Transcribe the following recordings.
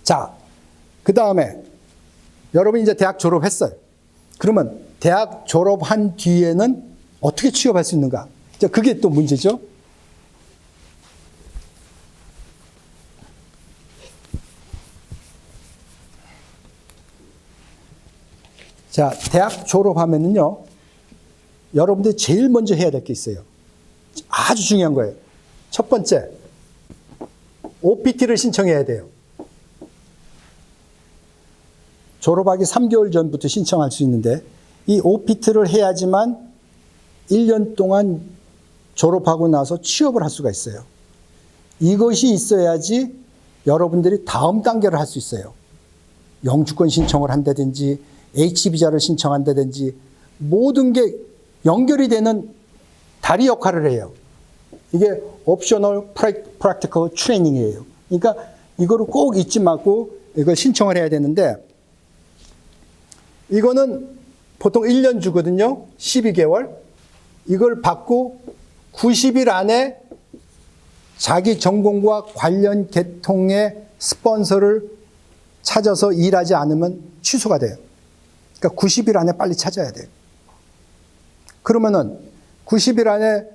자, 그 다음에 여러분이 이제 대학 졸업했어요. 그러면 대학 졸업한 뒤에는 어떻게 취업할 수 있는가? 자, 그게 또 문제죠. 자, 대학 졸업하면은요, 여러분들이 제일 먼저 해야 될 게 있어요. 아주 중요한 거예요. 첫 번째, OPT를 신청해야 돼요. 졸업하기 3개월 전부터 신청할 수 있는데, 이 OPT를 해야지만 1년 동안 졸업하고 나서 취업을 할 수가 있어요. 이것이 있어야지 여러분들이 다음 단계를 할 수 있어요. 영주권 신청을 한다든지, H비자를 신청한다든지, 모든 게 연결이 되는 다리 역할을 해요. 이게 옵셔널 프랙티컬 트레이닝이에요. 그러니까 이거를 꼭 잊지 말고 이걸 신청을 해야 되는데, 이거는 보통 1년 주거든요. 12개월. 이걸 받고 90일 안에 자기 전공과 관련 계통의 스폰서를 찾아서 일하지 않으면 취소가 돼요. 그러니까 90일 안에 빨리 찾아야 돼요. 그러면은 90일 안에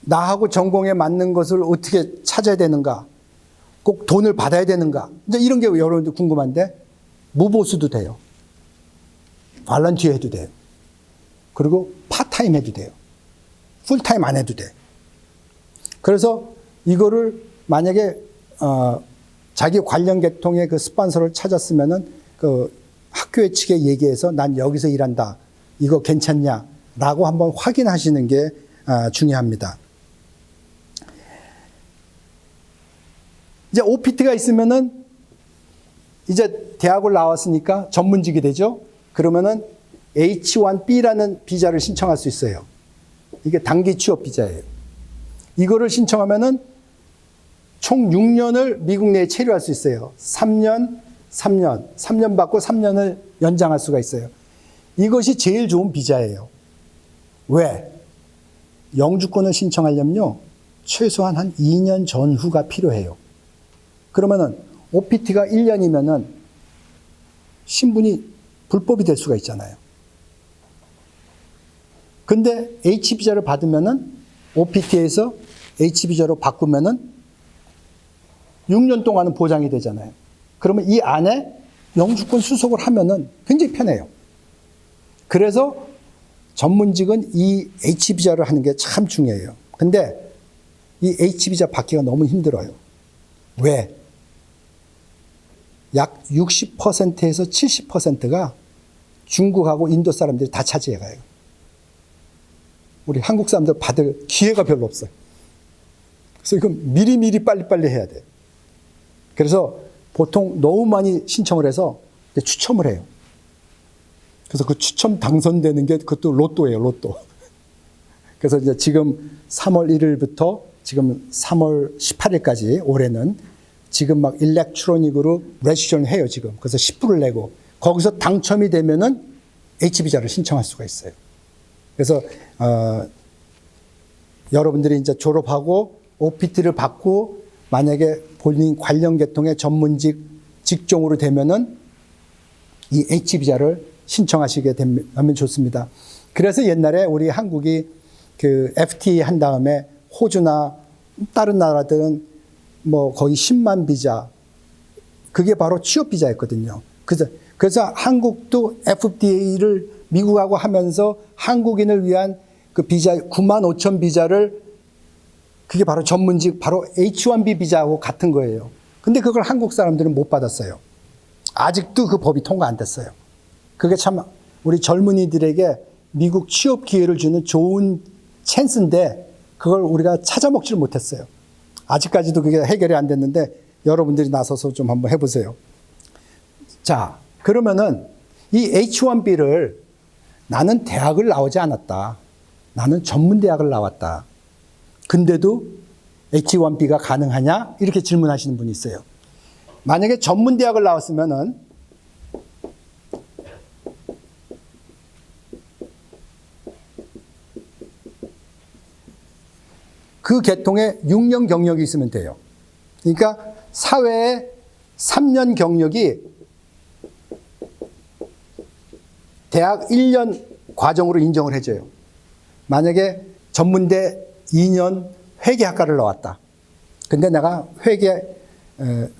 나하고 전공에 맞는 것을 어떻게 찾아야 되는가? 꼭 돈을 받아야 되는가? 이제 이런 게 여러분들 궁금한데, 무보수도 돼요. 발런티어 해도 돼요. 그리고 파타임 해도 돼요. 풀타임 안 해도 돼. 그래서 이거를 만약에 자기 관련 계통의 그 스폰서를 찾았으면은 그 학교의 측에 얘기해서 난 여기서 일한다. 이거 괜찮냐? 라고 한번 확인하시는 게 중요합니다. 이제 OPT가 있으면은 이제 대학을 나왔으니까 전문직이 되죠. 그러면은 H1B라는 비자를 신청할 수 있어요. 이게 단기 취업 비자예요. 이거를 신청하면은 총 6년을 미국 내에 체류할 수 있어요. 3년 받고 3년을 연장할 수가 있어요. 이것이 제일 좋은 비자예요. 왜? 영주권을 신청하려면요, 최소한 한 2년 전후가 필요해요. 그러면은 OPT가 1년이면은 신분이 불법이 될 수가 있잖아요. 근데 H비자를 받으면은 OPT에서 H비자로 바꾸면은 6년 동안은 보장이 되잖아요. 그러면 이 안에 영주권 수속을 하면은 굉장히 편해요. 그래서 전문직은 이 H비자를 하는 게 참 중요해요. 근데 이 H비자 받기가 너무 힘들어요. 왜? 약 60%에서 70%가 중국하고 인도 사람들이 다 차지해 가요. 우리 한국 사람들 받을 기회가 별로 없어요. 그래서 이건 미리미리 빨리빨리 해야 돼요. 그래서 보통 너무 많이 신청을 해서 추첨을 해요. 그래서 그 추첨 당선되는 게 그것도 로또예요, 로또. 그래서 이제 지금 3월 1일부터 지금 3월 18일까지 올해는 지금 막 일렉트로닉으로 레지스트레이션을 해요, 지금. 그래서 10불을 내고 거기서 당첨이 되면은 H비자를 신청할 수가 있어요. 그래서 여러분들이 이제 졸업하고 OPT를 받고 만약에 본인 관련 계통의 전문직 직종으로 되면은 이 H비자를 신청하시게 되면 좋습니다. 그래서 옛날에 우리 한국이 그 FTA 한 다음에 호주나 다른 나라들은 뭐 거의 10만 비자, 그게 바로 취업 비자였거든요. 그래서 한국도 FTA를 미국하고 하면서 한국인을 위한 그 비자 9만 5천 비자를, 그게 바로 전문직, 바로 H1B 비자하고 같은 거예요. 근데 그걸 한국 사람들은 못 받았어요. 아직도 그 법이 통과 안 됐어요. 그게 참 우리 젊은이들에게 미국 취업 기회를 주는 좋은 찬스인데 그걸 우리가 찾아먹지를 못했어요. 아직까지도 그게 해결이 안 됐는데 여러분들이 나서서 좀 한번 해보세요. 자, 그러면은 이 H1B를 나는 대학을 나오지 않았다. 나는 전문대학을 나왔다. 근데도 H1B가 가능하냐? 이렇게 질문하시는 분이 있어요. 만약에 전문대학을 나왔으면은 그 계통에 6년 경력이 있으면 돼요. 그러니까 사회에 3년 경력이 대학 1년 과정으로 인정을 해줘요. 만약에 전문대 2년 회계학과를 나왔다. 근데 내가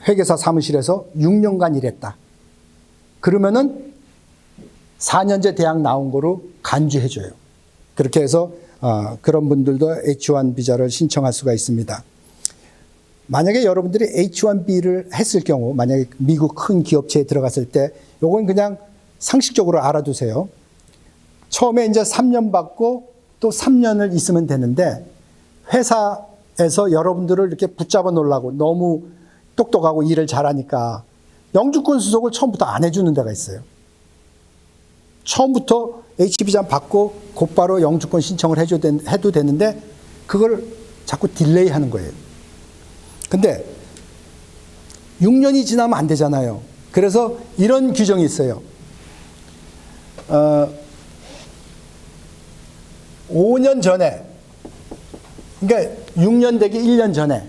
회계사 사무실에서 6년간 일했다. 그러면은 4년제 대학 나온 거로 간주해줘요. 그렇게 해서 그런 분들도 H1 비자를 신청할 수가 있습니다. 만약에 여러분들이 H1B를 했을 경우, 만약에 미국 큰 기업체에 들어갔을 때, 요건 그냥 상식적으로 알아두세요. 처음에 이제 3년 받고 또 3년을 있으면 되는데, 회사에서 여러분들을 이렇게 붙잡아 놓으려고 너무 똑똑하고 일을 잘하니까 영주권 수속을 처음부터 안 해주는 데가 있어요. 처음부터 H비자 받고 곧바로 영주권 신청을 해도 되는데 그걸 자꾸 딜레이 하는 거예요. 근데 6년이 지나면 안 되잖아요. 그래서 이런 규정이 있어요. 5년 전에, 그러니까 6년 되기 1년 전에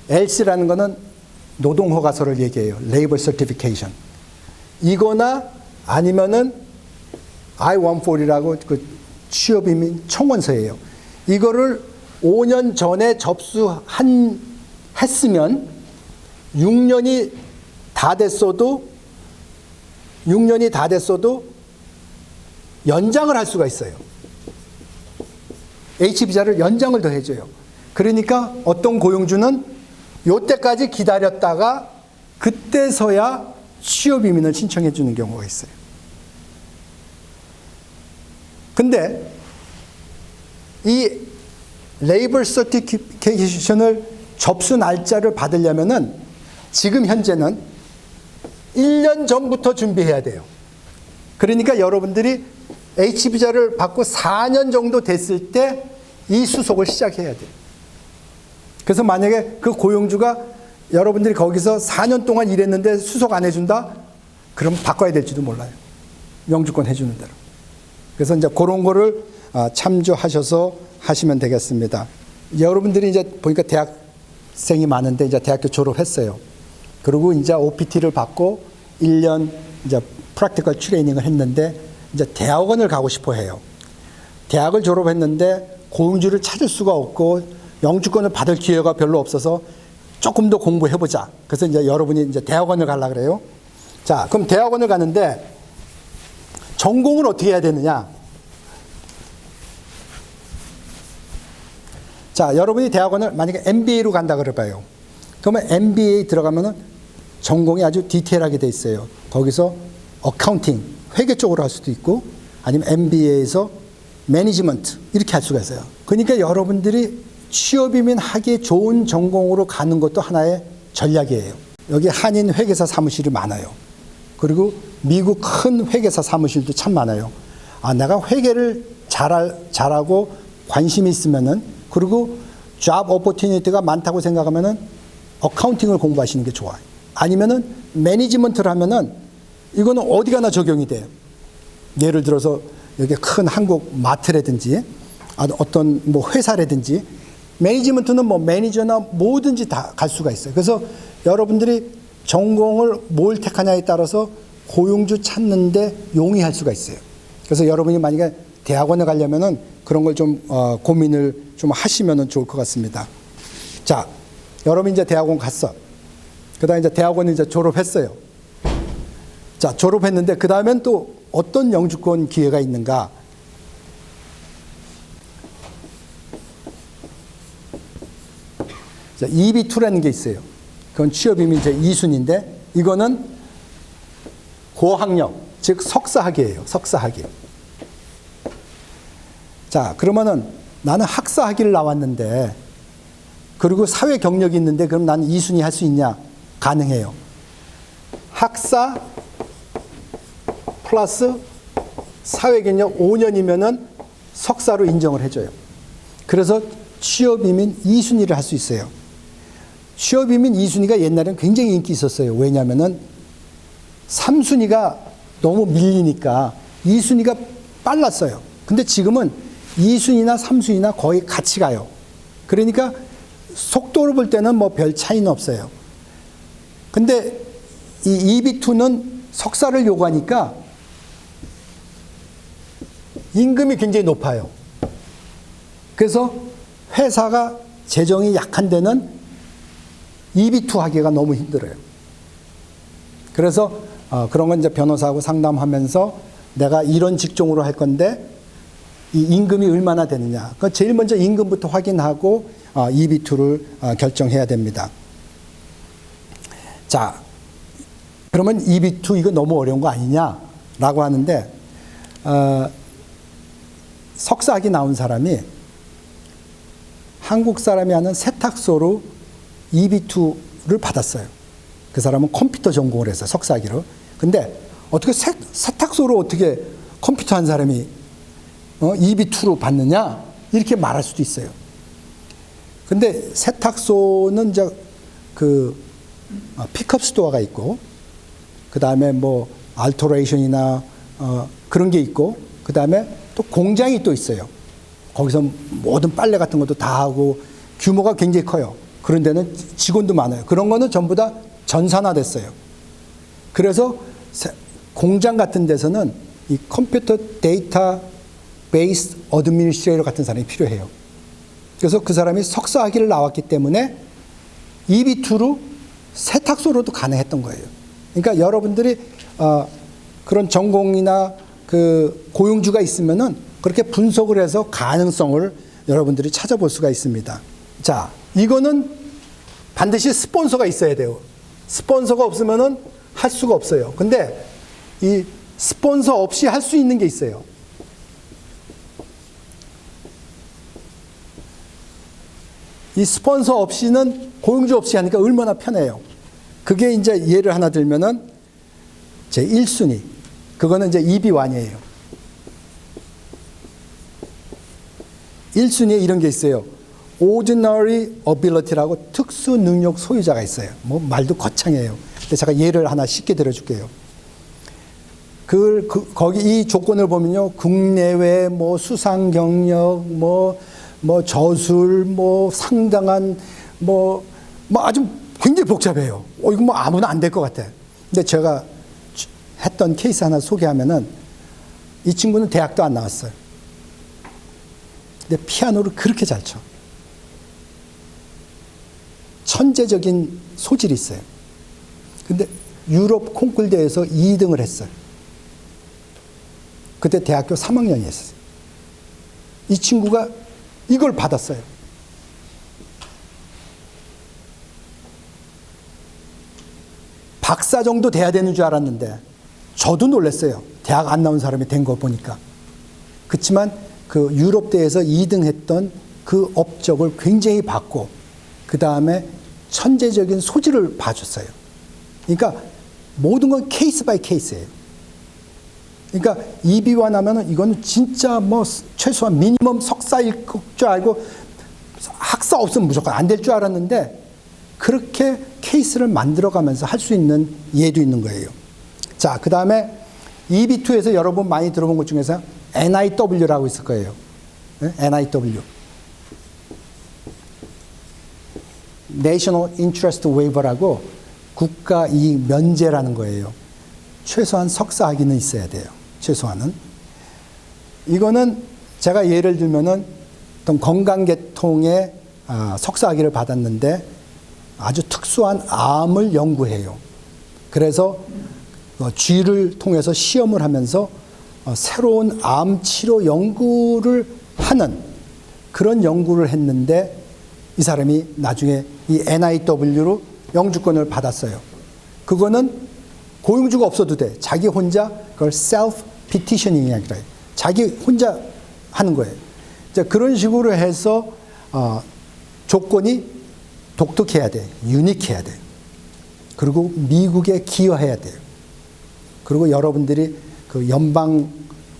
LC라는 거는 노동허가서를 얘기해요. Labor Certification. 이거나 아니면은 I-140이라고 그 취업이민 청원서예요. 이거를 5년 전에 했으면 6년이 다 됐어도 연장을 할 수가 있어요. H비자를 연장을 더 해줘요. 그러니까 어떤 고용주는 요때까지 기다렸다가 그때서야 취업 이민을 신청해 주는 경우가 있어요. 근데 이 레이버 서티피케이션을 접수 날짜를 받으려면은 지금 현재는 1년 전부터 준비해야 돼요. 그러니까 여러분들이 H비자를 받고 4년 정도 됐을 때 이 수속을 시작해야 돼요. 그래서 만약에 그 고용주가 여러분들이 거기서 4년 동안 일했는데 수속 안 해준다? 그럼 바꿔야 될지도 몰라요. 영주권 해주는 대로. 그래서 이제 그런 거를 참조하셔서 하시면 되겠습니다. 여러분들이 이제 보니까 대학생이 많은데 이제 대학교 졸업했어요. 그리고 이제 OPT를 받고 1년 이제 프랙티컬 트레이닝을 했는데 이제 대학원을 가고 싶어 해요. 대학을 졸업했는데 고용주를 찾을 수가 없고 영주권을 받을 기회가 별로 없어서 조금 더 공부해보자. 그래서 이제 여러분이 이제 대학원을 가려고 그래요. 자, 그럼 대학원을 가는데 전공을 어떻게 해야 되느냐? 자, 여러분이 대학원을 만약에 MBA로 간다 그래봐요. 그러면 MBA 들어가면은 전공이 아주 디테일하게 돼 있어요. 거기서 어카운팅, 회계 쪽으로 할 수도 있고 아니면 MBA에서 매니지먼트 이렇게 할 수가 있어요. 그러니까 여러분들이 취업이면 하기 좋은 전공으로 가는 것도 하나의 전략이에요. 여기 한인 회계사 사무실이 많아요. 그리고 미국 큰 회계사 사무실도 참 많아요. 내가 회계를 잘하고 관심이 있으면은 그리고 잡 오퍼튜니티가 많다고 생각하면은 어카운팅을 공부하시는 게 좋아요. 아니면은 매니지먼트를 하면은 이거는 어디 가나 적용이 돼요. 예를 들어서 여기 큰 한국 마트라든지 어떤 뭐 회사라든지 매니지먼트는 뭐 매니저나 뭐든지 다 갈 수가 있어요. 그래서 여러분들이 전공을 뭘 택하냐에 따라서 고용주 찾는데 용이할 수가 있어요. 그래서 여러분이 만약에 대학원에 가려면은 그런 걸 좀 고민을 좀 하시면은 좋을 것 같습니다. 자, 여러분 이제 대학원 갔어. 그다음에 이제 대학원 이제 졸업했어요. 자, 졸업했는데 그 다음엔 또 어떤 영주권 기회가 있는가? 자, EB2라는 게 있어요. 그건 취업이민 제 2순위인데 이거는 고학력, 즉 석사학위예요. 석사학위. 자, 그러면은 나는 학사학위를 나왔는데 그리고 사회 경력이 있는데 그럼 나는 2순위 할 수 있냐? 가능해요. 학사 플러스 사회 경력 5년이면은 석사로 인정을 해줘요. 그래서 취업이민 2순위를 할 수 있어요. 취업이민 2순위가 옛날에는 굉장히 인기 있었어요. 왜냐하면은 3순위가 너무 밀리니까 2순위가 빨랐어요. 근데 지금은 2순위나 3순위나 거의 같이 가요. 그러니까 속도로 볼 때는 뭐 별 차이는 없어요. 근데 이 EB2는 석사를 요구하니까 임금이 굉장히 높아요. 그래서 회사가 재정이 약한 데는 EB2 하기가 너무 힘들어요. 그래서 그런 건 이제 변호사하고 상담하면서 내가 이런 직종으로 할 건데 이 임금이 얼마나 되느냐. 그러니까 제일 먼저 임금부터 확인하고 EB2를 결정해야 됩니다. 자, 그러면 EB2 이거 너무 어려운 거 아니냐라고 하는데 석사학위 나온 사람이 한국 사람이 하는 세탁소로 EB2를 받았어요. 그 사람은 컴퓨터 전공을 했어요. 석사학위로. 근데 어떻게 세탁소로 어떻게 컴퓨터 한 사람이 EB2로 받느냐? 이렇게 말할 수도 있어요. 근데 세탁소는 이제 픽업 스토어가 있고, 그 다음에 뭐 알터레이션이나 그런 게 있고, 그 다음에 또 공장이 또 있어요. 거기서 모든 빨래 같은 것도 다 하고 규모가 굉장히 커요. 그런 데는 직원도 많아요. 그런 거는 전부 다 전산화됐어요. 그래서 공장 같은 데서는 이 컴퓨터 데이터 베이스 어드미니스트레이터 같은 사람이 필요해요. 그래서 그 사람이 석사학위를 나왔기 때문에 EB2로 세탁소로도 가능했던 거예요. 그러니까 여러분들이 그런 전공이나 그 고용주가 있으면은 그렇게 분석을 해서 가능성을 여러분들이 찾아볼 수가 있습니다. 자, 이거는 반드시 스폰서가 있어야 돼요. 스폰서가 없으면은 할 수가 없어요. 근데 이 스폰서 없이 할 수 있는 게 있어요. 이 스폰서 없이는 고용주 없이 하니까 얼마나 편해요. 그게 이제 예를 하나 들면은 제 1순위. 그거는 이제 EB1이에요. 1순위에 이런 게 있어요. Ordinary Ability라고 특수 능력 소유자가 있어요. 뭐 말도 거창해요. 근데 제가 예를 하나 쉽게 들어줄게요. 거기 이 조건을 보면요. 국내외 뭐 수상 경력 뭐 저술 뭐 상당한 뭐 아주 굉장히 복잡해요. 이거 뭐 아무나 안 될 것 같아. 근데 제가 했던 케이스 하나 소개하면은 이 친구는 대학도 안 나왔어요. 근데 피아노를 그렇게 잘 쳐. 천재적인 소질이 있어요. 근데 유럽 콩쿨 대회에서 2등을 했어요. 그때 대학교 3학년이었어요. 이 친구가 이걸 받았어요. 박사 정도 돼야 되는 줄 알았는데 저도 놀랐어요. 대학 안 나온 사람이 된 거 보니까. 그렇지만 그 유럽 대회에서 2등 했던 그 업적을 굉장히 받고 그 다음에 천재적인 소질을 봐줬어요. 그러니까 모든 건 케이스 바이 케이스예요. 그러니까 EB1 하면은 이건 진짜 뭐 최소한 미니멈 석사일 줄 알고 학사 없으면 무조건 안 될 줄 알았는데 그렇게 케이스를 만들어가면서 할 수 있는 예도 있는 거예요. 자, 그 다음에 EB2에서 여러분 많이 들어본 것 중에서 NIW라고 있을 거예요. 네? NIW. National Interest Waiver라고 국가 이익 면제라는 거예요. 최소한 석사학위는 있어야 돼요. 최소한은. 이거는 제가 예를 들면은 어떤 건강계통의 석사학위를 받았는데 아주 특수한 암을 연구해요. 그래서 쥐를 통해서 시험을 하면서 새로운 암 치료 연구를 하는 그런 연구를 했는데 이 사람이 나중에 이 NIW로 영주권을 받았어요. 그거는 고용주가 없어도 돼. 자기 혼자 그걸 self petitioning이라고 그래요. 자기 혼자 하는 거예요. 이제 그런 식으로 해서 조건이 독특해야 돼. 유니크해야 돼. 그리고 미국에 기여해야 돼요. 그리고 여러분들이 그 연방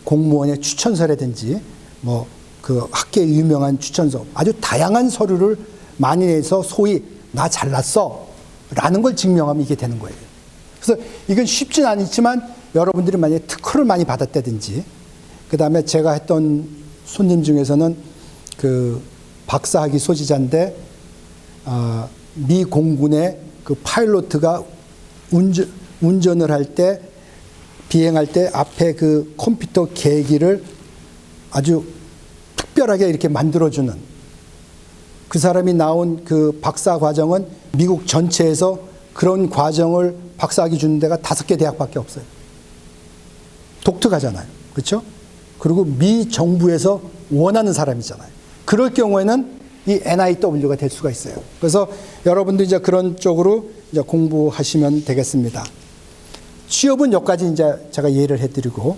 공무원의 추천서라든지 뭐 그 학계의 유명한 추천서 아주 다양한 서류를 많이 내서 소위 나 잘났어 라는 걸 증명하면 이게 되는 거예요. 그래서 이건 쉽진 않지만 여러분들이 만약에 특허를 많이 받았다든지 그다음에 제가 했던 손님 중에서는 그 박사학위 소지자인데 미 공군의 그 파일로트가 운전을 할 때 비행할 때 앞에 그 컴퓨터 계기를 아주 특별하게 이렇게 만들어주는 그 사람이 나온 그 박사 과정은 미국 전체에서 그런 과정을 박사학위 주는 데가 5개 대학밖에 없어요. 독특하잖아요. 그렇죠? 그리고 미 정부에서 원하는 사람이잖아요. 그럴 경우에는 이 NIW가 될 수가 있어요. 그래서 여러분도 이제 그런 쪽으로 이제 공부하시면 되겠습니다. 취업은 여기까지 이제 제가 이해를 해드리고